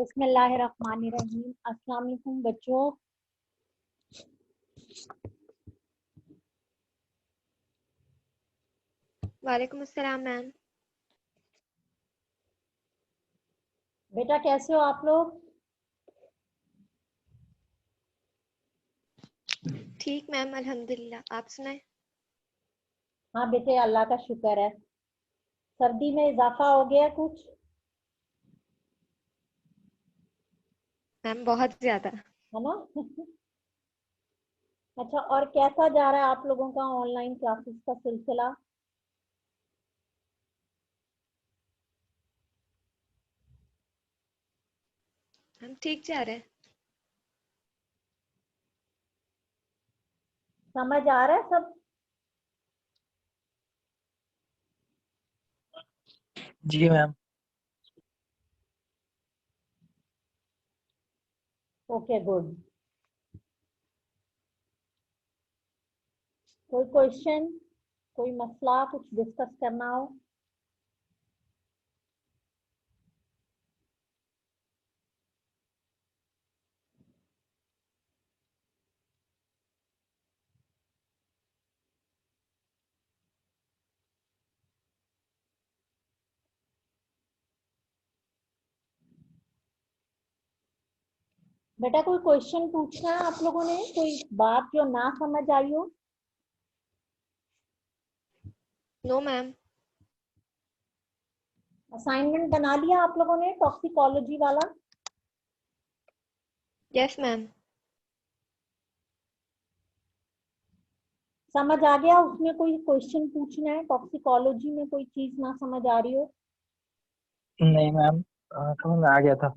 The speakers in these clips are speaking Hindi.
बिस्मिल्लाहिर्रहमानिर्रहीम। अस्सलाम वालेकुम बच्चों। वालेकुम अस्सलाम मैम। बेटा कैसे हो आप लोग? ठीक मैम, अल्हम्दुलिल्लाह। आप सुनाए? हाँ बेटे, अल्लाह का शुक्र है। सर्दी में इजाफा हो गया कुछ? मैम बहुत ज्यादा। है ना? अच्छा, और कैसा जा रहा है आप लोगों का ऑनलाइन क्लासेस का सिलसिला? हम ठीक जा रहे हैं। समझ आ रहा है सब? जी मैम। Okay good. कोई क्वेश्चन, कोई मसला, कुछ डिस्कस करना हो? बेटा कोई क्वेश्चन पूछना है आप लोगों ने? कोई बात जो ना समझ आई हो? No ma'am. असाइनमेंट बना लिया आप लोगों ने टॉक्सिकोलॉजी वाला? Yes ma'am. समझ आ गया? उसमें कोई क्वेश्चन पूछना है? टॉक्सिकोलॉजी में कोई चीज ना समझ आ रही हो? नहीं मैम, समझ में आ गया था।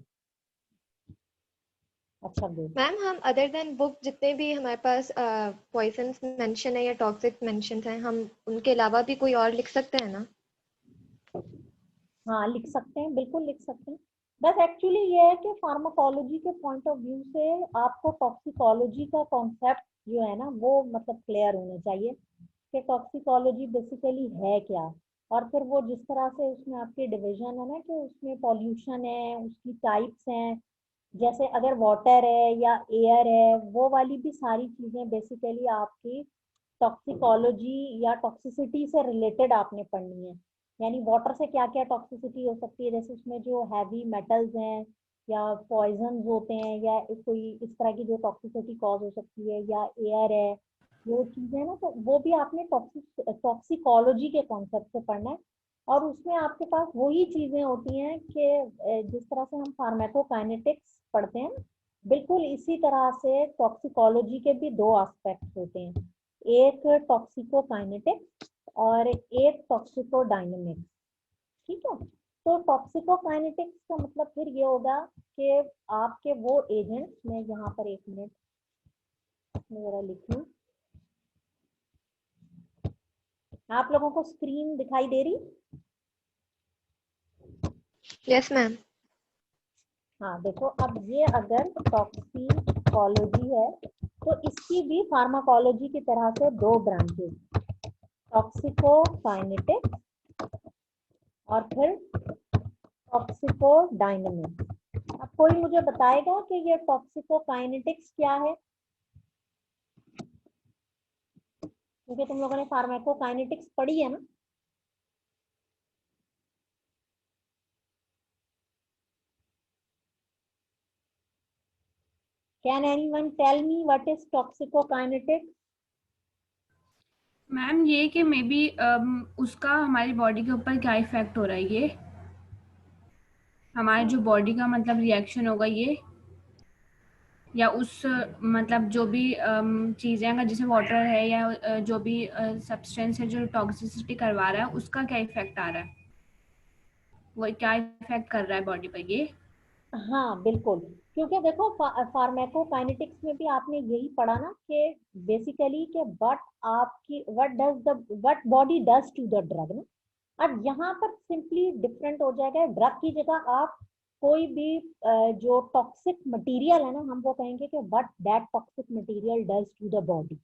अच्छा गुड। मैम हम अदर देन बुक जितने भी हमारे पास पॉइजन्स मेंशन है या टॉक्सिक मेंशन है, हम उनके अलावा भी कोई और लिख सकते हैं ना? हाँ लिख सकते हैं, बिल्कुल लिख सकते हैं। बस एक्चुअली ये है कि फार्माकोलॉजी के पॉइंट ऑफ व्यू से आपको टॉक्सिकोलॉजी का कॉन्सेप्ट जो है ना वो मतलब क्लियर होना चाहिए कि टॉक्सिकोलॉजी बेसिकली है क्या। और फिर वो जिस तरह से उसमें आपके डिवीजन है ना कि उसमें पॉल्यूशन है, उसकी टाइप्स हैं, जैसे अगर वाटर है या एयर है, वो वाली भी सारी चीजें बेसिकली आपकी टॉक्सिकोलॉजी या टॉक्सिसिटी से रिलेटेड आपने पढ़नी है। यानी वाटर से क्या क्या टॉक्सिसिटी हो सकती है, जैसे उसमें जो हैवी मेटल्स हैं या पॉइजन होते हैं या कोई इस तरह की जो टॉक्सिसिटी कॉज हो सकती है, या एयर है, वो चीजें है ना, तो वो भी आपने टॉक्सिकोलॉजी के कॉन्सेप्ट से पढ़ना है। और उसमें आपके पास वही चीजें होती हैं कि जिस तरह से हम फार्माकोकाइनेटिक्स पढ़ते हैं, बिल्कुल इसी तरह से टॉक्सिकोलॉजी के भी दो एस्पेक्ट्स होते हैं, एक टॉक्सिकोकाइनेटिक्स और एक टॉक्सिकोडायनेमिक्स। ठीक है? तो टॉक्सिकोकाइनेटिक्स का मतलब फिर ये होगा कि आपके वो एजेंट्स, मैं यहाँ पर एक मिनट मेरा लिखूं, आप लोगों को स्क्रीन दिखाई दे रही? Yes ma'am. हाँ देखो, अब ये अगर टॉक्सिकोलॉजी है तो इसकी भी फार्माकोलॉजी की तरह से दो ब्रांचेस, टॉक्सिकोकाइनेटिक्स और फिर टॉक्सिकोडायनेमिक्स। अब कोई मुझे बताएगा कि ये टॉक्सिकोकाइनेटिक्स क्या है? क्योंकि तुम लोगों ने फार्माकोकाइनेटिक्स पढ़ी है ना। Can anyone tell me what is toxicokinetics? Ma'am ये कि मे बी उसका हमारी बॉडी के ऊपर क्या इफेक्ट हो रहा है, ये हमारे जो बॉडी का मतलब रिएक्शन होगा ये, या उस मतलब जो भी चीज़ें अगर जैसे वाटर है या जो भी सब्सटेंस है जो टॉक्सिसिटी करवा रहा है उसका क्या इफेक्ट आ रहा है, वो क्या इफेक्ट कर रहा है बॉडी पर ये। हाँ बिल्कुल, क्योंकि देखो फार्माकोकाइनेटिक्स में भी आपने यही पढ़ा ना कि बेसिकली कि what body does to the drug ना। अब यहाँ पर सिंपली डिफरेंट हो जाएगा, ड्रग की जगह आप कोई भी जो टॉक्सिक मटेरियल है ना, हम वो कहेंगे कि what that toxic material does to the body,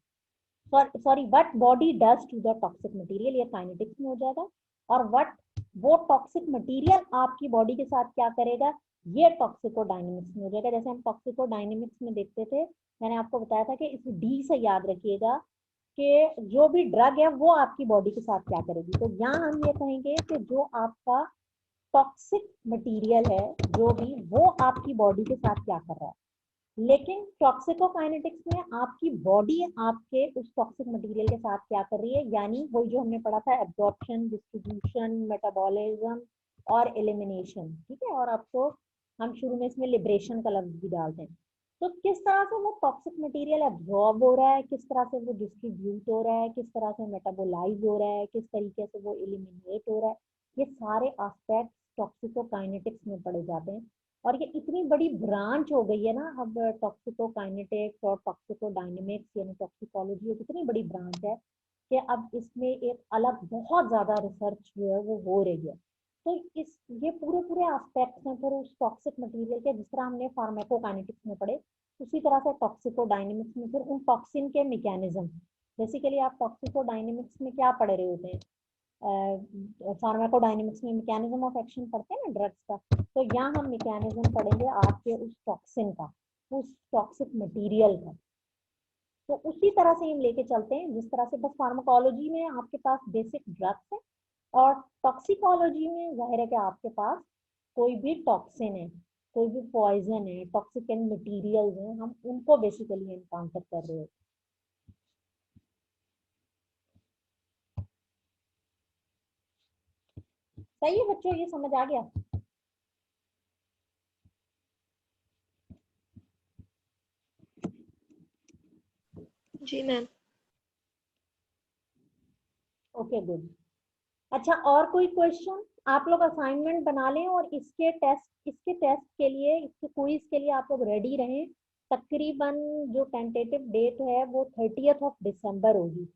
sorry what body does to the toxic material, ये काइनेटिक्स में हो जाएगा। और व्हाट वो टॉक्सिक मटेरियल आपकी बॉडी के साथ क्या करेगा, ये टॉक्सिकोडायनेमिक्स में हो जाएगा। जैसे हम टॉक्सिकोडायनेमिक्स में देखते थे, मैंने आपको बताया था कि इस डी से याद रखिएगा कि जो भी ड्रग है वो आपकी बॉडी के साथ क्या करेगी। तो यहाँ हम ये कहेंगे कि जो आपका टॉक्सिक मटेरियल है जो भी, वो आपकी बॉडी के साथ क्या कर रहा है। लेकिन टॉक्सिकोकाइनेटिक्स में आपकी बॉडी आपके उस टॉक्सिक मटेरियल के साथ क्या कर रही है, यानी वही जो हमने पढ़ा था, एब्जॉर्प्शन, डिस्ट्रीब्यूशन, मेटाबॉलिज्म और एलिमिनेशन। ठीक है, और आपको हम शुरू में इसमें लिबरेशन का लफ्ज भी डालते हैं। तो किस तरह से वो टॉक्सिक मटेरियल एब्जॉर्ब हो रहा है, किस तरह से वो डिस्ट्रीब्यूट हो रहा है, किस तरह से मेटाबोलाइज हो रहा है, किस तरीके से वो एलिमिनेट हो रहा है, ये सारे एस्पेक्ट टॉक्सिकोकाइनेटिक्स में पढ़े जाते हैं। और ये इतनी बड़ी ब्रांच हो गई है ना अब, टॉक्सिकोकाइनेटिक्स और टॉक्सिकोडायनेमिक्स यानी टॉक्सिकोलॉजी एक इतनी बड़ी ब्रांच है कि अब इसमें एक अलग बहुत ज्यादा रिसर्च जो है वो हो रही है। तो इस ये पूरे पूरे एस्पेक्ट्स हैं फिर उस टॉक्सिक मटेरियल के, जिस तरह हमने फार्माकोकाइनेटिक्स में पढ़े उसी तरह से टॉक्सिकोडायनेमिक्स में फिर उन टॉक्सिन के मैकेनिज्म। बेसिकली आप टॉक्सिकोडायनेमिक्स में क्या पढ़ रहे होते हैं, फार्माकोडायनेमिक्स में मैकेनिज्म ऑफ एक्शन पढ़ते हैं ना ड्रग्स का, तो यहाँ हम मैकेनिज्म पढ़ेंगे आपके उस टॉक्सिन का, उस टॉक्सिक मटेरियल का। तो उसी तरह से हम लेके चलते हैं जिस तरह से, बस फार्माकोलॉजी में आपके पास बेसिक ड्रग्स है और टॉक्सिकोलॉजी में जाहिर है कि आपके पास कोई भी टॉक्सिन है, कोई भी पॉइजन है, टॉक्सिकेंट मटेरियल्स हैं, हम उनको बेसिकली एनकाउंटर कर रहे हैं। सही है बच्चों, ये समझ आ गया? जी मैम। Okay good. अच्छा, और कोई क्वेश्चन? आप लोग असाइनमेंट बना लें और इसके टेस्ट के लिए, इसके क्विज के लिए आप लोग रेडी रहें। तकरीबन जो टेंटेटिव डेट है वो 30 दिसंबर होगी।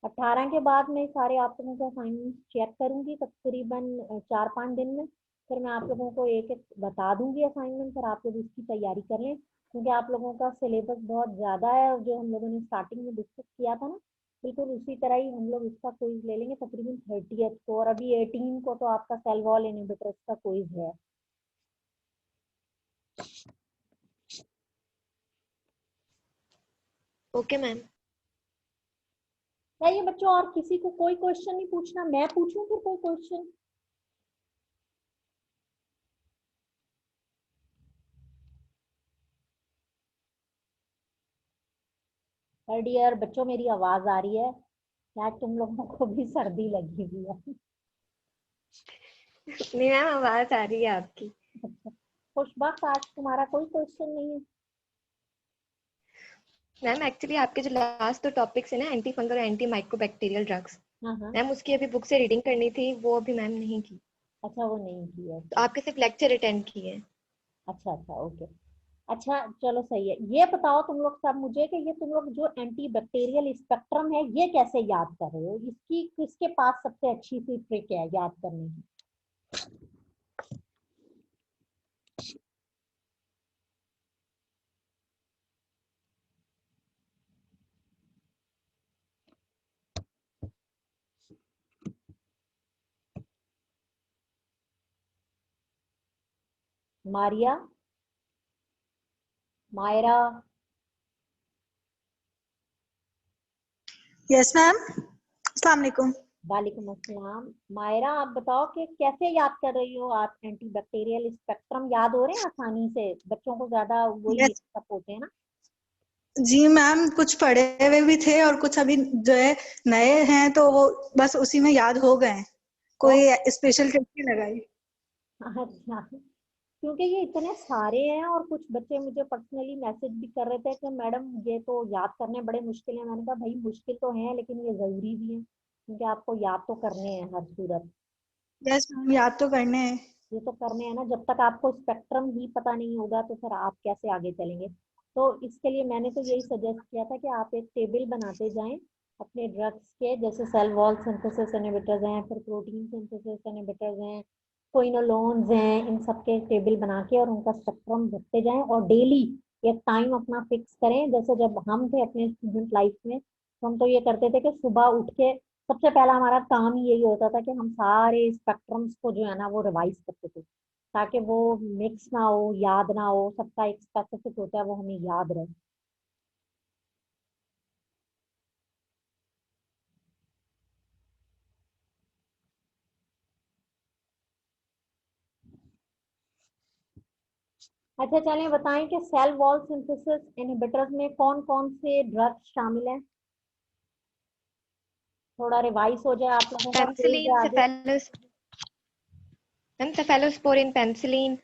18 के बाद मैं सारे आप लोगों के असाइनमेंट चेक करूंगी तकरीबन 4-5 दिन में। फिर मैं आप लोगों को एक एक बता दूंगी असाइनमेंट, फिर आप लोग इसकी तैयारी कर लें, क्योंकि आप लोगों का सिलेबस बहुत ज़्यादा है। और जो हम लोगों ने स्टार्टिंग में डिस्कस किया था ना, बिल्कुल उसी तरह ही हम लोग इसका क्विज ले लेंगे तकरीबन 30 को। और अभी 18 को तो आपका सेल वॉल इनहिबिटर्स का क्विज है। Okay ma'am. चाहिए बच्चों, और किसी को कोई क्वेश्चन नहीं पूछना? मैं पूछूं फिर कोई क्वेश्चन? डियर बच्चों, मेरी आवाज आ रही है क्या? तुम लोगों को भी सर्दी लगी हुई है? नहीं मैम, आवाज आ रही है आपकी। खुशबख्त, आज तुम्हारा कोई क्वेश्चन नहीं है? मैम एक्चुअली आपके जो लास्ट 2 टॉपिक्स है ना, एंटी फंगल और एंटी माइक्रोबैक्टीरियल ड्रग्स, हाँ हाँ। मैम उसकी अभी बुक से रीडिंग करनी थी, वो अभी मैम नहीं की। अच्छा, वो नहीं की है। तो आपके सिर्फ लेक्चर अटेंड किए हैं। अच्छा अच्छा, ओके। अच्छा चलो सही है। ये बताओ तुम लोग सब मुझे कि ये तुम लोग जो एंटी बैक्टीरियल स्पेक्ट्रम है ये कैसे याद कर रहे हो? इसकी किसके पास सबसे अच्छी सी ट्रिक है याद करने की? मारिया, मायरा? यस मैम, अस्सलाम वालेकुम। वालेकुम अस्सलाम। मायरा, आप बताओ कि कैसे याद कर रही हो आप? एंटी बैक्टीरियल स्पेक्ट्रम याद हो रहे हैं आसानी से? बच्चों को ज्यादा वही यस सब होते हैं ना। जी मैम, कुछ पढ़े हुए भी थे और कुछ अभी जो है नए हैं, तो वो बस उसी में याद हो गए। कोई स्पेशल ट्रिक नहीं लगाई। अच्छा, क्योंकि ये इतने सारे हैं और कुछ बच्चे मुझे पर्सनली मैसेज भी कर रहे थे कि मैडम ये तो याद करने बड़े मुश्किल है। मैंने कहा भाई मुश्किल तो है लेकिन ये जरूरी भी है, क्योंकि आपको याद तो करने हैं हर सूरत। यस मैम, याद तो करने हैं। ये तो करने हैं ना, जब तक आपको स्पेक्ट्रम ही पता नहीं होगा तो फिर आप कैसे आगे चलेंगे? तो इसके लिए मैंने तो यही सजेस्ट किया था कि आप एक टेबल बनाते जाएं अपने ड्रग्स के, जैसे सेल वॉल सिंथेसिस इनहिबिटर्स हैं, फिर प्रोटीन सिंथेसिस इनहिबिटर्स हैं, क्विनोलोन्स हैं, इन सब के टेबल बना के और उनका स्पेक्ट्रम रखते जाएं। और डेली एक टाइम अपना फिक्स करें। जैसे जब हम थे अपने स्टूडेंट लाइफ में, तो हम तो ये करते थे कि सुबह उठ के सबसे पहला हमारा काम ही यही होता था कि हम सारे स्पेक्ट्रम्स को जो है ना वो रिवाइज करते थे। ताकि वो मिक्स ना हो, याद ना हो, सबका एक स्पेसिफिक होता है, वो हमें याद रहे। अच्छा चलिए बताएं कि सेल वॉल सिंथेसिस इनहिबिटर्स में कौन कौन से ड्रग्स शामिल हैं। थोड़ा रिवाइज हो जाए आप लोगों का पेज पेनिसिलिन, आगे। Cephalosporin, penicillin.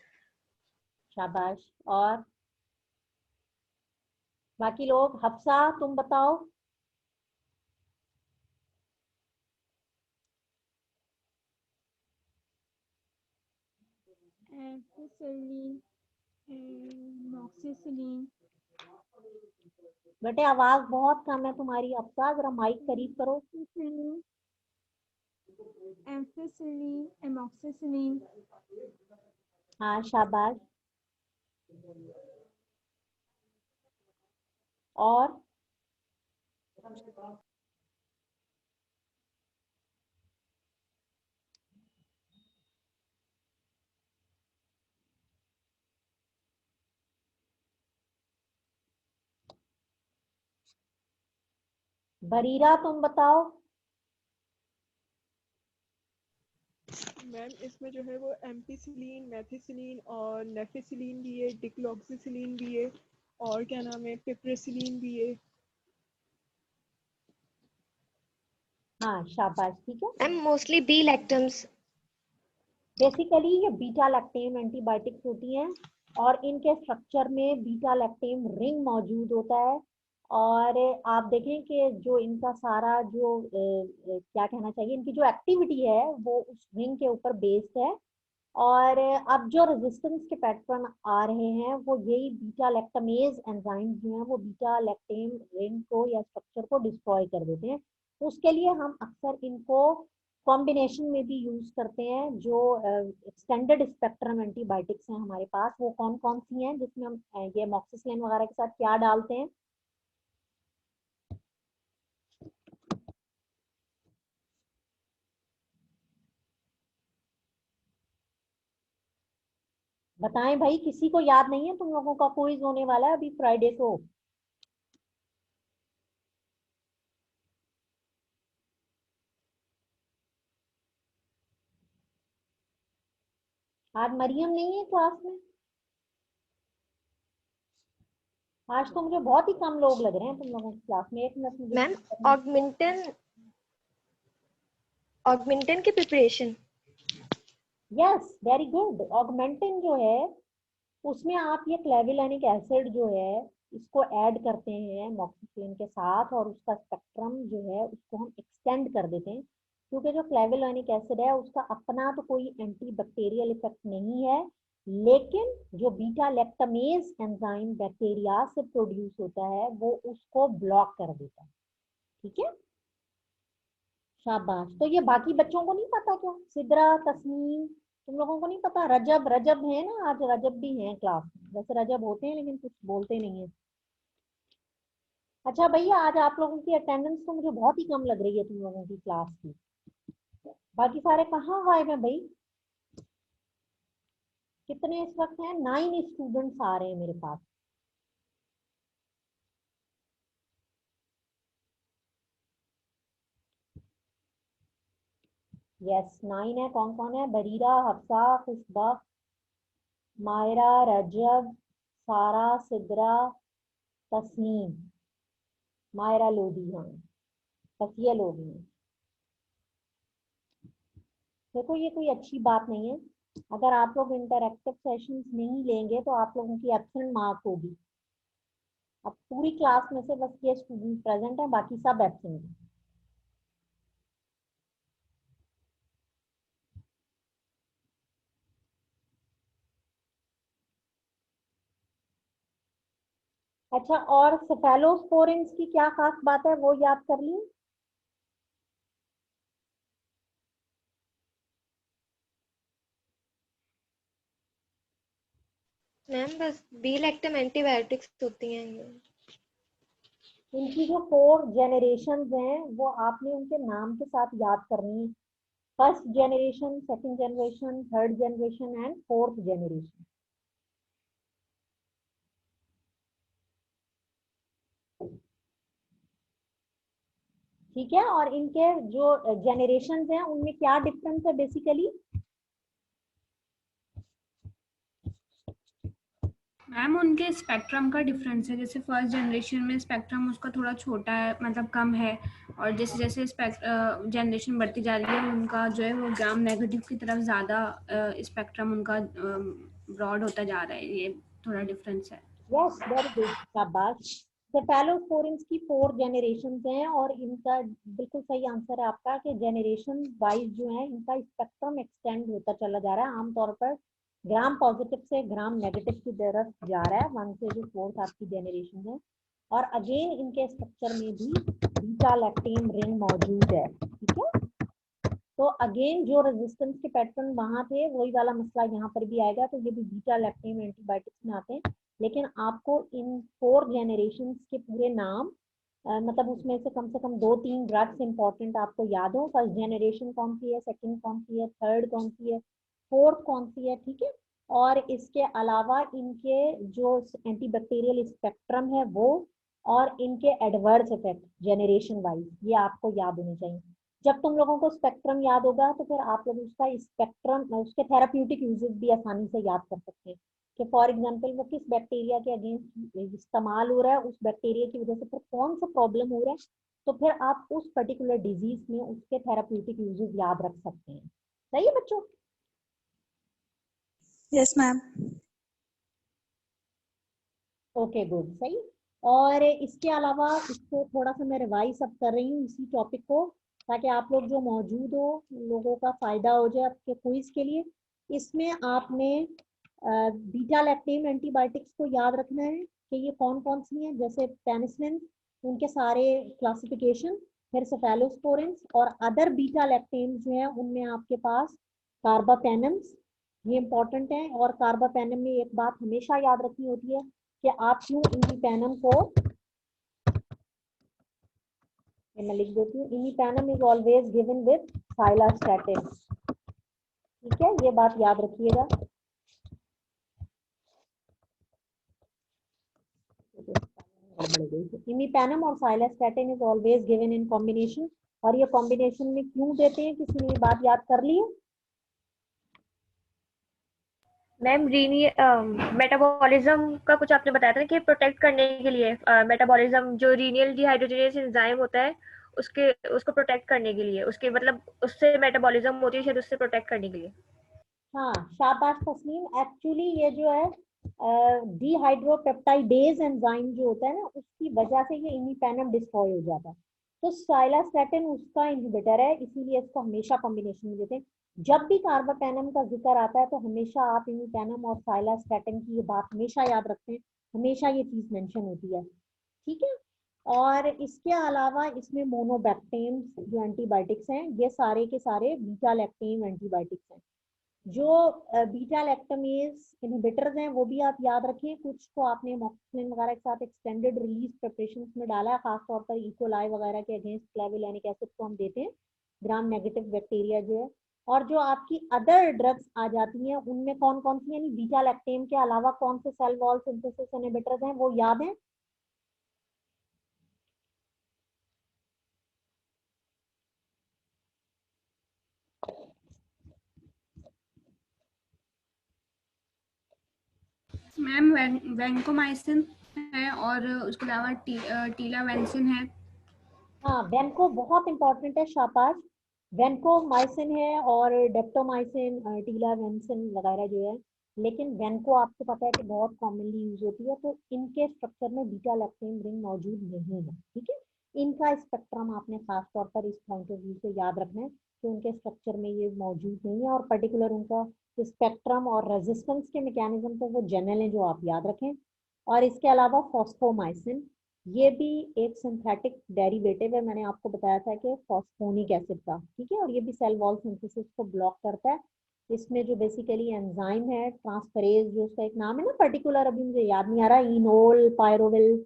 शाबाश। और बाकी लोग, हफ्सा तुम बताओ। एम्फिसिलिन, मॉक्सिसिलिन, बेटे आवाज बहुत कम है तुम्हारी, हफ्सा जरा माइक करीब करो। एम्फिसिलिन, एमॉक्सिसिलिन, हाँ शाबाश। और बरीरा तुम बताओ। मैम इसमें जो है वो एम्पीसिलिन, मेथिसिलिन और नेफिसिलिन भी है, डिक्लोक्सिसिलिन भी है, और क्या नाम है, पिप्रेसिलिन भी है। हाँ शाबाश, ठीक है। Ma'am mostly B lactams. Basically ये बीटा लैक्टेम एंटीबायोटिक्स होती हैं और इनके स्ट्रक्चर में बीटा लैक्टेम रिंग मौजूद होता है। और आप देखें कि जो इनका सारा जो क्या कहना चाहिए, इनकी जो एक्टिविटी है वो उस रिंग के ऊपर बेस्ड है। और अब जो रेजिस्टेंस के पैटर्न आ रहे हैं वो यही बीटा लैक्टमेज एंजाइम जो है वो बीटा लैक्टेम रिंग को या स्ट्रक्चर को डिस्ट्रॉय कर देते हैं। उसके लिए हम अक्सर इनको कॉम्बिनेशन में भी यूज करते हैं। जो एक्सटेंडेड स्पेक्ट्रम एंटीबायोटिक्स हैं हमारे पास, वो कौन कौन सी हैं जिसमें हम ये मॉक्सिसिलिन वगैरह के साथ क्या डालते हैं। बताएं भाई, किसी को याद नहीं है? तुम लोगों का क्विज होने वाला है अभी फ्राइडे को। आज मरियम नहीं है क्लास में। आज तो मुझे बहुत ही कम लोग लग रहे हैं तुम लोगों की क्लास में। एक मिनट मुझे मैम check करने ऑगमेंटन, ऑगमेंटन की preparation. Yes very good. Augmentin जो है उसमें आप ये क्लेविलानिक एसिड जो है इसको ऐड करते हैं मॉक्सिसिलिन के साथ, और उसका स्पेक्ट्रम जो है उसको हम एक्सटेंड कर देते हैं। क्योंकि जो क्लेविलानिक एसिड है उसका अपना तो कोई एंटी बैक्टीरियल इफेक्ट नहीं है, लेकिन जो बीटा लैक्टमेज एंजाइम बैक्टीरिया से प्रोड्यूस होता है वो उसको ब्लॉक कर देता है। ठीक है, शाबाश। तो ये बाकी बच्चों को नहीं पता क्या? सिद्रा, तस्नीम, तुम लोगों को नहीं पता? रजब, रजब है ना आज? रजब भी है क्लास में। वैसे रजब होते हैं लेकिन कुछ बोलते नहीं है। अच्छा भैया, आज आप लोगों की अटेंडेंस तो मुझे बहुत ही कम लग रही है तुम लोगों की क्लास की। बाकी सारे कहाँ गायब हैं भाई? कितने इस वक्त हैं? 9 स्टूडेंट्स आ रहे हैं मेरे पास। यस 9 है। कौन कौन है? बरीरा, हफ्सा, खुशबा, मायरा, रजब, सारा, सिद्रा, तस्नीम, मायरा लोधी। हाँ बस ये लोग हैं। देखो ये कोई अच्छी बात नहीं है। अगर आप लोग इंटरैक्टिव सेशंस नहीं लेंगे तो आप लोगों की एब्सेंट मार्क होगी। अब पूरी क्लास में से बस ये स्टूडेंट प्रेजेंट है, बाकी सब एब्सेंट है। अच्छा, और सेफेलोस्पोरिन्स की क्या खास बात है वो याद कर ली? मैम बस बी लैक्टम एंटीबायोटिक्स होती हैं ये। इनकी जो 4 जनरेशन हैं वो आपने उनके नाम के साथ याद करनी है। First generation, second generation, third generation and fourth generation. ठीक है, और इनके जो जनरेशन हैं उनमें क्या डिफरेंस है बेसिकली? मैम उनके स्पेक्ट्रम का डिफरेंस है, जैसे फर्स्ट जनरेशन में स्पेक्ट्रम उसका थोड़ा छोटा है, मतलब कम है, और जैसे जैसे जनरेशन बढ़ती जा रही है उनका जो है वो ग्राम नेगेटिव की तरफ ज़्यादा स्पेक्ट्रम उनका ब्रॉड होता जा रहा है, ये थोड़ा डिफरेंस है। यस, वेरी गुड, शाबाश। सेफेलोस्पोरिन्स की 4 जनरेशन हैं और इनका बिल्कुल सही आंसर है आपका कि जनरेशन वाइज जो है इनका स्पेक्ट्रम एक्सटेंड होता चला जा रहा है। आमतौर पर ग्राम पॉजिटिव से ग्राम नेगेटिव की तरफ जा रहा है, 1 से जो 4th आपकी जनरेशन है। और अगेन इनके स्ट्रक्चर में भी बीटा लैक्टेम रिंग मौजूद है। ठीक है, तो अगेन जो रेजिस्टेंस के पैटर्न वहां थे वही वाला मसला यहाँ पर भी आएगा। तो ये भी बीटा लैक्टेम एंटीबायोटिक्स में आते हैं, लेकिन आपको इन 4 जनरेशन के पूरे नाम मतलब उसमें से कम 2-3 ड्रग्स इंपॉर्टेंट आपको याद हो। फर्स्ट जनरेशन कौन सी है, सेकंड कौन सी है, थर्ड कौन सी है, फोर्थ कौन सी है। ठीक है, और इसके अलावा इनके जो एंटीबैक्टीरियल स्पेक्ट्रम है वो, और इनके एडवर्स इफेक्ट जनरेशन वाइज, ये आपको याद होने चाहिए। जब तुम लोगों को स्पेक्ट्रम याद होगा तो फिर आप लोग उसका स्पेक्ट्रम, उसके थेराप्यूटिक यूजेस भी आसानी से याद कर सकते हैं कि फॉर एग्जांपल वो किस बैक्टीरिया के अगेंस्ट इस्तेमाल हो रहा है, उस बैक्टीरिया की वजह से फिर कौन सा प्रॉब्लम हो रहा है, तो फिर आप उस पर्टिकुलर डिजीज में उसके थेराप्यूटिक यूजेस याद रख सकते हैं। सही है बच्चों? Yes ma'am. ओके गुड, सही। और इसके अलावा इसको थोड़ा सा मैं रिवाइज अब कर रही हूँ इसी टॉपिक को, ताकि आप लोग जो मौजूद हो लोगों का फायदा हो जाए आपके क्विज के लिए। इसमें आपने बीटा लैक्टेम एंटीबायोटिक्स को याद रखना है कि ये कौन कौन सी हैं, जैसे पेनिसिलिन, उनके सारे क्लासिफिकेशन, फिर सेफेलोस्पोरिन्स और अदर बीटा लैक्टेम जो है उनमें आपके पास कार्बापेनम्स, ये इंपॉर्टेंट है। और कार्बापेनम में एक बात हमेशा याद रखनी होती है कि आप क्यों इमिपेनम को, मैं लिख देती हूँ, imipenem is always given with cilastatin. ठीक है, ये बात याद रखिएगा। इमिपेनम और cilastatin is always given in combination. और ये कॉम्बिनेशन में क्यों देते हैं, किसी ने ये बात याद कर ली है? मैम मेटाबॉलिज्म का कुछ आपने बताया था कि प्रोटेक्ट करने के लिए, मेटाबॉलिज्म जो रीनियल डिहाइड्रोजिनेज एंजाइम होता है उसको प्रोटेक्ट करने के लिए, उसके मतलब उससे मेटाबॉलिज्म होती है शायद, उससे प्रोटेक्ट करने के लिए। हाँ, शाबाश तस्लीम। एक्चुअली ये जो है डिहाइड्रोपेप्टाइडेज एंजाइम जो होता है ना, उसकी वजह से ये इमिपेनम डिस्ट्रॉय हो जाता है। तो साइलास्टैटिन उसका इनहिबिटर है, इसीलिए इसको हमेशा कॉम्बिनेशन में देते हैं। जब भी कार्बापेनम का जिक्र आता है तो हमेशा आप इमिपेनम और साइलास्टैटिन की ये बात हमेशा याद रखते हैं, हमेशा ये चीज मेंशन होती है। ठीक है, और इसके अलावा इसमें मोनोबैक्टेम जो एंटीबायोटिक्स हैं, ये सारे के सारे बीटा लैक्टेम एंटीबायोटिक्स हैं। जो बीटा लैक्टमेज इनहिबिटर्स हैं वो भी आप याद रखें। कुछ को आपने एमोक्सिसिलिन वगैरह के साथ एक्सटेंडेड रिलीज प्रिपरेशंस में डाला है, खासतौर पर इकोलाई वगैरह के अगेंस्ट क्लेविलानिक एसिड को हम देते हैं, ग्राम नेगेटिव बैक्टीरिया जो है। और जो आपकी अदर ड्रग्स आ जाती हैं उनमें कौन कौन सी, यानी बीटा लैक्टेम के अलावा कौन से सेल वॉल सिंथेसिस इनहिबिटर्स हैं वो याद है? मैम वैंकोमाइसिन है और उसके अलावा टीलावेंसिन है। हाँ, वेनको बहुत इंपॉर्टेंट है, शाबाश। वेनकोमाइसिन है और डेप्टोमाइसिन, टीलावेंसिन वगैरह जो है। लेकिन वेनको आपको पता है कि बहुत कॉमनली यूज होती है, तो इनके स्ट्रक्चर में बीटा लैक्टेम रिंग मौजूद नहीं है। ठीक है, इनका स्पेक्ट्रम आपने खास तौर पर इस पॉइंट ऑफ व्यू से याद रखना है कि उनके स्ट्रक्चर में ये मौजूद नहीं है, और पर्टिकुलर उनका स्पेक्ट्रम और रेजिस्टेंस के मैकेनिज्म तो वो जनरल है जो आप याद रखें। और इसके अलावा फॉस्फोमाइसिन, ये भी एक सिंथेटिक डेरिवेटिव है, मैंने आपको बताया था कि फॉस्फोनिक एसिड का। ठीक है, और ये भी सेल वॉल सिंथेसिस को ब्लॉक करता है। इसमें जो बेसिकली एंजाइम है ट्रांसफरेज, जो उसका एक नाम है ना पर्टिकुलर, अभी मुझे याद नहीं आ रहा, इनोल पायरोविल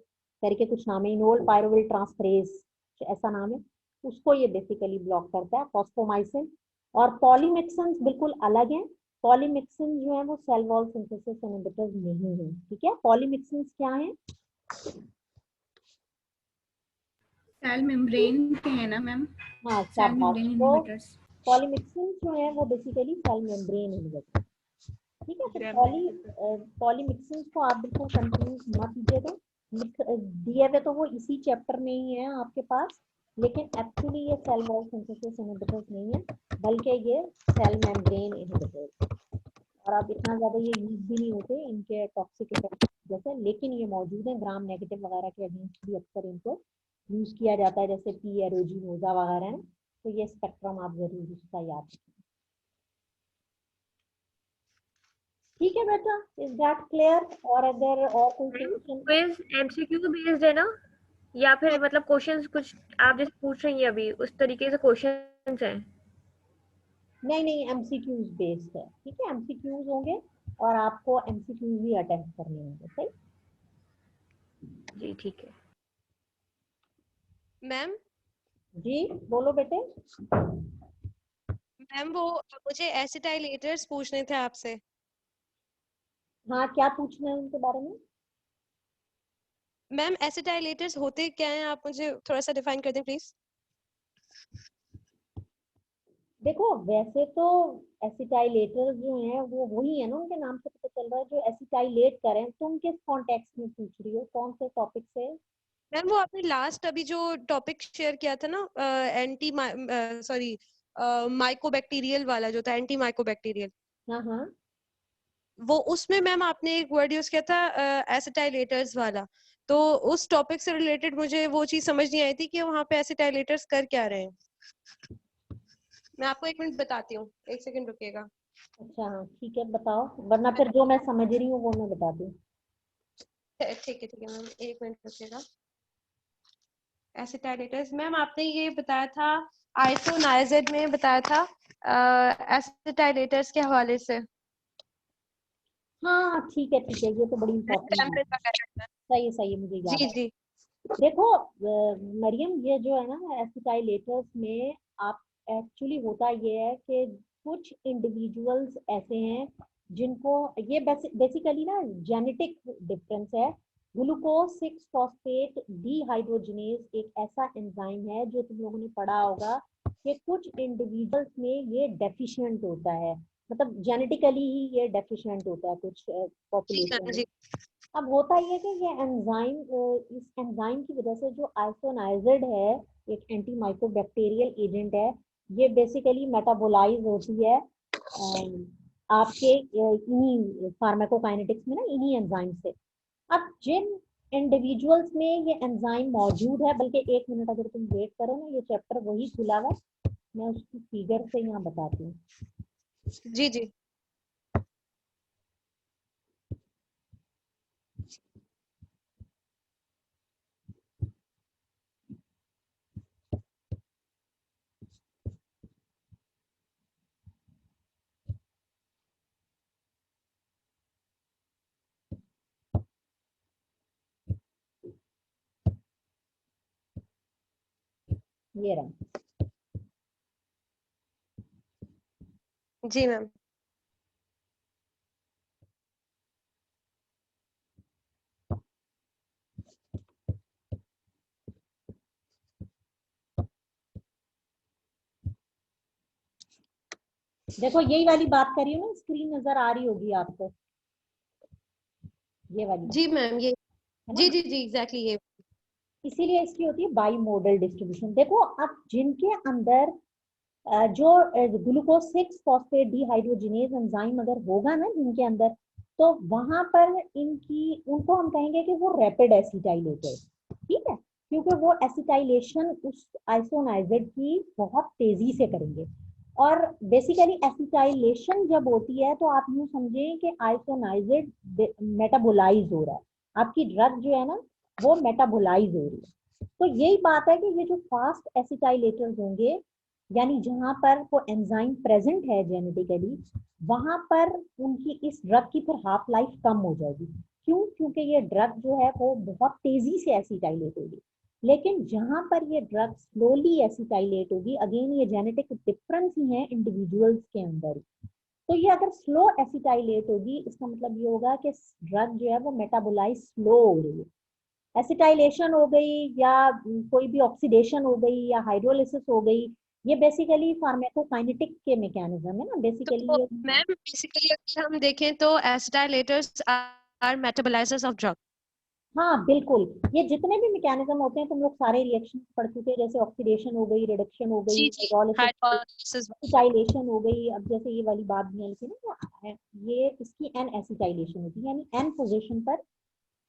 करके कुछ नाम है, इनोल पायरोविल ट्रांसफरेज ऐसा नाम है, उसको ये बेसिकली ब्लॉक करता है फॉस्फोमाइसिन। और पॉलीमिक्सेंस बिल्कुल अलग हैं। पॉलीमिक्सेंस जो है वो सेल वॉल सिंथेसिस इनहिबिटर्स नहीं है, ठीक है। पॉलीमिक्सेंस क्या है? सेल मेम्ब्रेन के हैं ना मैम, हाँ, सेल शाबाश। मेम्ब्रेन तो इनहिबिटर्स। पॉलीमिक्सेंस जो है वो बेसिकली सेल मेम्ब्रेन इनहिबिटर, ठीक है। फिर डैम इनहिबिटर। पॉलीमिक्सेंस को आप बिल्कुल कंफ्यूज मत कीजिएगा, दिए हुए तो वो इसी चैप्टर में ही है आपके पास, लेकिन एक्चुअली ये सेल वॉल सिंथेसिस इनहिबिटर्स नहीं है, बल्कि ये सेल मेम्ब्रेन इनहिबिटर्स। और अब इतना ज्यादा ये यूज भी नहीं होते इनके टॉक्सिक इफेक्ट जैसे, लेकिन ये मौजूद है। ग्राम नेगेटिव वगैरह के अगेंस्ट भी अक्सर इनको यूज किया जाता है, जैसे पी एरोजिनोजा वगैरह है। तो ये स्पेक्ट्रम आप जरूर उसका याद रखें, ठीक है बेटा। Is that clear? और अगर और कोई क्वेश्चन? क्विज एमसीक्यू बेस्ड है ना, या फिर मतलब क्वेश्चंस कुछ आप जैसे पूछ रही हैं अभी उस तरीके से क्वेश्चंस हैं? नहीं नहीं, एमसीक्यूज बेस्ड है, ठीक है। एमसीक्यूज होंगे और आपको एमसीक्यूज ही अटेम्प्ट करने होंगे, सही? जी ठीक है। मैम जी बोलो बेटे। मैम वो मुझे एसिटाइलेटर्स पूछने थे आपसे। हाँ, क्या पूछना है उनके बारे में? मैम एसिटाइलेटर्स होते क्या हैं, आप मुझे थोड़ा सा डिफाइन कर दें प्लीज। देखो, वैसे तो एसिटाइलेटर्स जो हैं वो वही है ना, उनके नाम से पता चल रहा है, जो एसिटाइलेट करें। तुम किस कॉन्टेक्स्ट में पूछ रही हो, कौन से टॉपिक से? मैम वो आपने लास्ट अभी जो टॉपिक शेयर किया था ना, एंटी सॉरी माइकोबैक्टीरियल वाला जो था, एंटी माइकोबैक्टीरियल, हाँ हाँ। वो उसमें मैम आपने एक वर्ड यूज किया था एसिटाइलेटर्स वाला। तो उस टॉपिक से रिलेटेड मुझे वो चीज समझ नहीं आई थी कि वहाँ पे एसिटाइलेटर्स कर क्या रहे हैं। मैं आपको एक मिनट बताती हूँ, एक सेकंड रुकिएगा। अच्छा हाँ, ठीक है, बताओ, वरना फिर जो मैं समझ रही हूँ वो मैं बता दूँ। ठीक है मैम, एक मिनट रुकिएगा। एसिटाइलेटर्स मैम आपने ये बताया था, आइसोनाइजेड में बताया था एसिटाइलेटर्स के हवाले से। हाँ ठीक है ठीक है, ये तो बड़ी इंपॉर्टेंट बात है। टेम्परेचर। सही सही, मुझे याद जी है। जी देखो मरियम, ये जो है ना एसिटाइलेटर्स में, आप एक्चुअली होता ये है कि कुछ इंडिविजुअल्स ऐसे हैं जिनको ये बेसिकली ना जेनेटिक डिफरेंस है। ग्लूकोज 6 फॉस्फेट डीहाइड्रोजिनेज एक ऐसा एंजाइम है जो तुम लोगों ने पढ़ा होगा कि कुछ इंडिविजुअल्स में ये डेफिशिएंट होता है, मतलब जेनेटिकली ही ये डेफिशिएंट होता है कुछ जी पॉपुलेशन मैम में। जी। अब होता ये कि ये एंजाइम, इस एंजाइम की वजह से जो आइसोनाइजिड है, एक एंटी माइक्रोबैक्टीरियल एजेंट है, ये बेसिकली मेटाबोलाइज होती है आपके इन्हीं फार्माकोकाइनेटिक्स में ना, इन्हीं एंजाइम से। अब जिन इंडिविजुअल्स में ये एंजाइम मौजूद है, बल्कि एक मिनट अगर तुम वेट करो ना, ये चैप्टर वही खुला हुआ है, मैं उसकी फिगर से यहाँ बताती हूँ। जी जी ये रहा। जी मैम। देखो यही वाली बात करी हो ना, स्क्रीन नजर आ रही होगी आपको, ये वाली, जी मैम ये, है जी ना? जी जी एग्जैक्टली ये। इसीलिए इसकी होती है बाई मोडल डिस्ट्रीब्यूशन। देखो अब जिनके अंदर जो ग्लूकोज 6 फॉस्फेट डीहाइड्रोजिनेज एंजाइम अगर होगा ना जिनके अंदर, तो वहां पर इनकी, उनको हम कहेंगे कि वो रैपिड एसिटाइलेटेड, ठीक है, क्योंकि वो एसिटाइलेशन उस आइसोनाइजिड की बहुत तेजी से करेंगे। और बेसिकली एसिटाइलेशन जब होती है तो आप यूं समझें कि आइसोनाइजिड मेटाबोलाइज हो रहा है, आपकी ड्रग जो है ना वो मेटाबोलाइज हो रही है। तो यही बात है कि ये जो फास्ट एसिटाइलेटर्स होंगे, यानी जहां पर वो एंजाइम प्रेजेंट है जेनेटिकली, वहां पर उनकी इस ड्रग की फिर हाफ लाइफ कम हो जाएगी। क्यों? क्योंकि ये ड्रग जो है वो बहुत तेजी से एसिटाइलेट होगी। लेकिन जहां पर ये ड्रग स्लोली एसिटाइलेट होगी, अगेन ये जेनेटिक डिफरेंस ही है इंडिविजुअल्स के अंदर। तो ये अगर स्लो एसिटाइलेट होगी, इसका मतलब ये होगा कि ड्रग जो है वो मेटाबोलाइज स्लो हो रही है। एसिटाइलेशन हो गई या कोई भी ऑक्सीडेशन हो गई या हाइड्रोलिसिस हो गई, ये बेसिकली फार्माकोकाइनेटिक के मैकेनिज्म है ना, बेसिकली तो ये। मैम बेसिकली अगर हम देखें तो एसिटाइलेटर्स आर मेटाबोलाइजर्स ऑफ ड्रग। हाँ बिल्कुल, ये जितने भी मैकेनिज्म होते हैं तुम लोग सारे रिएक्शन पढ़ चुके हैं, जैसे ऑक्सीडेशन हो गई, रिडक्शन हो गई, जी जी, हाइड्रोलिसिस, हाइड्रोलिसिस। एसिटाइलेशन हो गई। अब जैसे ये वाली बात भी लिखी ना, ये इसकी एन एसिटाइलेशन होती है, यानी एन पोजीशन पर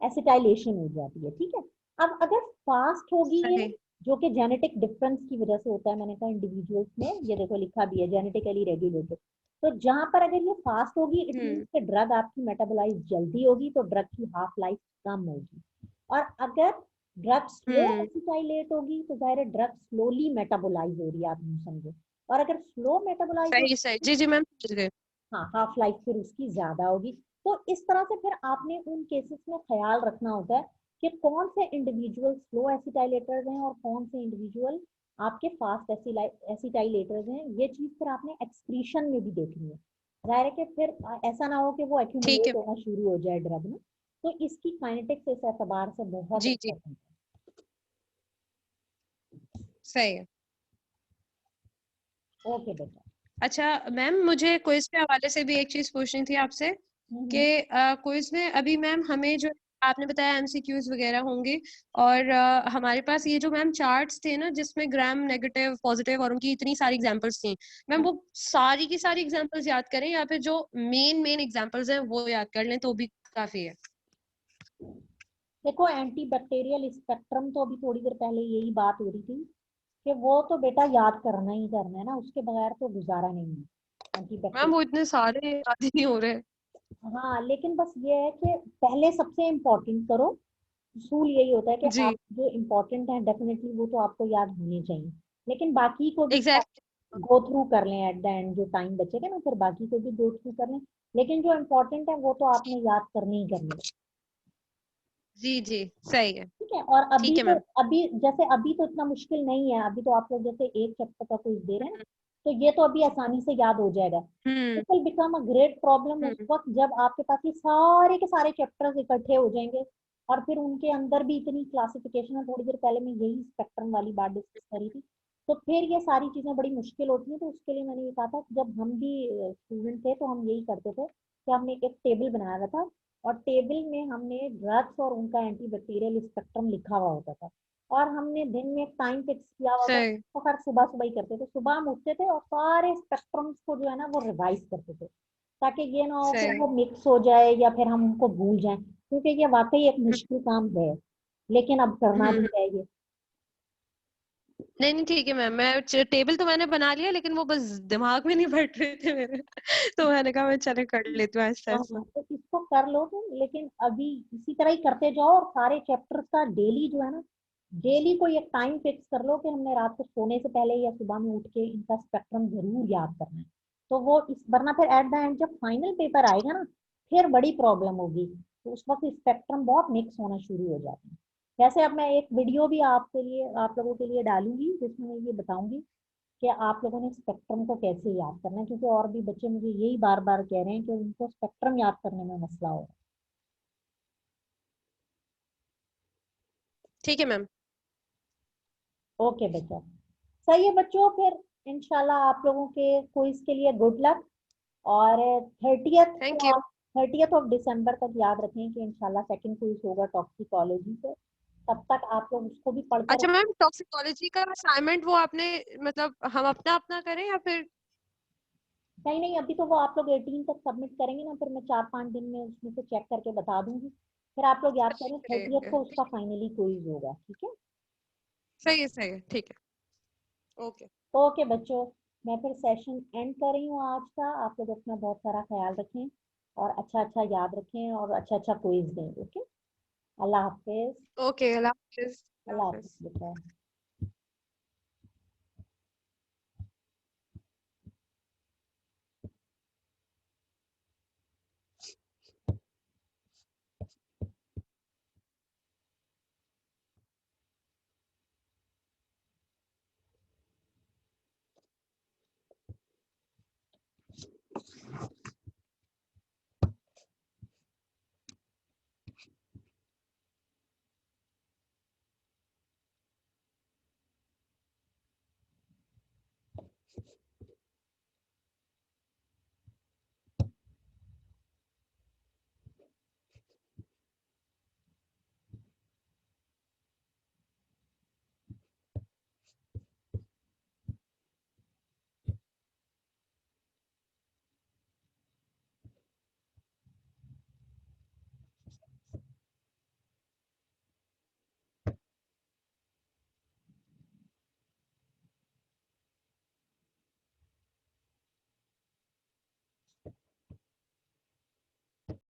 एसिटाइलेशन हो जाती है, ठीक है। अब अगर फास्ट होगी ये, सही। जो कि जेनेटिक डिफरेंस की वजह से होता है, मैंने कहा इंडिविजुअल्स में, ये देखो लिखा भी है जेनेटिकली रेगुलेटेड। तो जहां पर अगर ये फास्ट होगी, इट मीन्स कि ड्रग आपकी मेटाबोलाइज जल्दी होगी, तो ड्रग की हाफ लाइफ कम होगी। और अगर ड्रग स्लो एसिटाइलेट होगी तो जाहिर है ड्रग स्लोली मेटाबोलाइज हो रही है, आप यूं समझो। और अगर स्लो मेटाबोलाइज सही सही, जी जी मैम, समझ गए। हाँ, हाफ लाइफ फिर उसकी ज्यादा होगी। तो इस तरह से फिर आपने उन केसेस में ख्याल रखना होता है कि कौन से इंडिविजुअल स्लो एसिटाइलेटर्स हैं और कौन से इंडिविजुअल आपके फास्ट एसिटाइलेटर्स हैं। ये चीज फिर आपने एक्सक्रीशन में भी देखनी है। जाहिर है कि फिर ऐसा ना हो कि वो ठीक है। एक्यूमुलेट होना शुरू हो जाए ड्रग में। तो इसकी काइनेटिक्स इस एतबार से बहुत जी जी, इम्पोर्टेंट है। सही है। ओके बेटा। अच्छा मैम, मुझे क्विज के हवाले से भी एक चीज पूछनी थी आपसे कि क्विज में अभी मैम हमें जो आपने बताया एमसीक्यूज वगैरह होंगे, और हमारे पास ये जो मैम चार्ट्स थे ना जिसमें ग्राम नेगेटिव पॉजिटिव और उनकी इतनी सारी एग्जांपल्स थी, मैम वो सारी की सारी एग्जांपल्स याद करें या फिर जो मेन मेन एग्जांपल्स हैं वो याद कर लें तो भी काफी है? देखो, एंटी बैक्टीरियल स्पेक्ट्रम तो अभी थोड़ी देर पहले यही बात हो रही थी कि वो तो बेटा याद करना ही करना है ना, उसके बगैर तो गुजारा नहीं है एंटी मैम वो बैक्टीरियल। इतने सारे याद ही नहीं हो रहे। हाँ, लेकिन बस ये है कि पहले सबसे इम्पोर्टेंट करो। उसूल यही होता है कि जी, आप जो इम्पोर्टेंट है डेफिनेटली वो तो आपको याद होने चाहिए, लेकिन बाकी को भी एग्जैक्टली। गो थ्रू कर लें एट द एंड, जो टाइम बचेगा ना फिर बाकी को भी गो थ्रू कर लें। लेकिन जो इम्पोर्टेंट है वो तो आपने याद करनी ही करनी है। जी जी, सही है। ठीक है। और ठीक अभी है तो मैम। अभी जैसे अभी तो इतना मुश्किल नहीं है, अभी तो आप लोग जैसे एक चैप्टर का क्विज दे रहे हैं ना, तो ये तो अभी आसानी से याद हो जाएगा। Hmm it will become a great problem उस वक्त जब आपके पास ये सारे के सारे चैप्टर्स इकट्ठे हो जाएंगे, और फिर उनके अंदर भी इतनी क्लासिफिकेशन है। थोड़ी देर पहले मैं यही स्पेक्ट्रम वाली बात डिस्कस करी थी। तो फिर ये सारी चीजें बड़ी मुश्किल होती हैं। तो उसके लिए मैंने ये कहा था कि जब हम भी स्टूडेंट थे तो हम यही करते थे कि हमने एक टेबल बनाया हुआ था, और टेबल में हमने ड्रग्स और उनका एंटीबैक्टीरियल स्पेक्ट्रम लिखा हुआ होता था। और हमने दिन में एक टाइम फिक्स किया हुआ था, सही तो हर सुबह सुबह ही करते थे। सुबह हम उठते थे और सारे स्पेक्ट्रम्स को जो है ना वो रिवाइज करते थे, ताकि ये ना हो कि सही। वो मिक्स हो जाए या फिर हम उनको भूल जाएं, क्योंकि ये वाकई एक मुश्किल काम है, लेकिन अब करना भी हम्म। चाहिए। नहीं नहीं, ठीक है मैम, मैं टेबल तो मैंने बना लिया लेकिन वो बस दिमाग में नहीं बैठ रहे थे मेरे तो मैंने कहा मैं चले कर लेती हूँ ऐसा हाँ ऐसा। हाँ, तो इसको कर लो तुम, लेकिन अभी इसी तरह ही करते जाओ। और सारे चैप्टर्स का डेली जो है ना, डेली कोई एक टाइम फिक्स कर लो कि हमने रात को सोने से पहले या सुबह में उठ के इनका स्पेक्ट्रम जरूर याद करना है। तो वो इस, वरना फिर एट द एंड जब फाइनल पेपर आएगा ना, फिर बड़ी प्रॉब्लम होगी। तो उस वक्त स्पेक्ट्रम बहुत मिक्स होना शुरू हो जाते हैं। वैसे अब मैं एक वीडियो भी आपके लिए, आप लोगों के लिए डालूंगी, जिसमें मैं ये बताऊंगी कि आप लोगों ने स्पेक्ट्रम को कैसे याद करना है, क्योंकि और भी बच्चे मुझे यही बार बार कह रहे हैं कि उनको स्पेक्ट्रम याद करने में मसला हो रहा ठीक है मैम। है। ओके बच्चा, सही है बच्चों। फिर इंशाल्लाह आप लोगों के क्विज के लिए गुड लक। और थैंक यू। 30 दिसंबर तक याद रखें कि इंशाल्लाह सेकंड क्विज होगा टॉक्सिकोलॉजी से। तब तक आप लोग उसको भी पढ़ते अच्छा रहें। मैम, टॉक्सिकोलॉजी का असाइनमेंट वो आपने मतलब हम अपना अपना करें या फिर? नहीं नहीं, अभी तो वो आप लोग 18 तक सबमिट करेंगे ना, फिर मैं 4-5 दिन में उसमें से चेक करके बता दूंगी। फिर आप लोग याद करें, 30 को उसका फाइनली क्विज होगा, ठीक है। सही है, ठीक है। ओके। ओके बच्चों, मैं फिर सेशन एंड कर रही हूँ आज का। आप लोग अपना बहुत सारा ख्याल रखें और अच्छा अच्छा याद रखें और अच्छा अच्छा क्विज दें। ओके, अल्लाह हाफिज। ओके, अल्लाह हाफिज। अल्लाह हाफिज बेटा।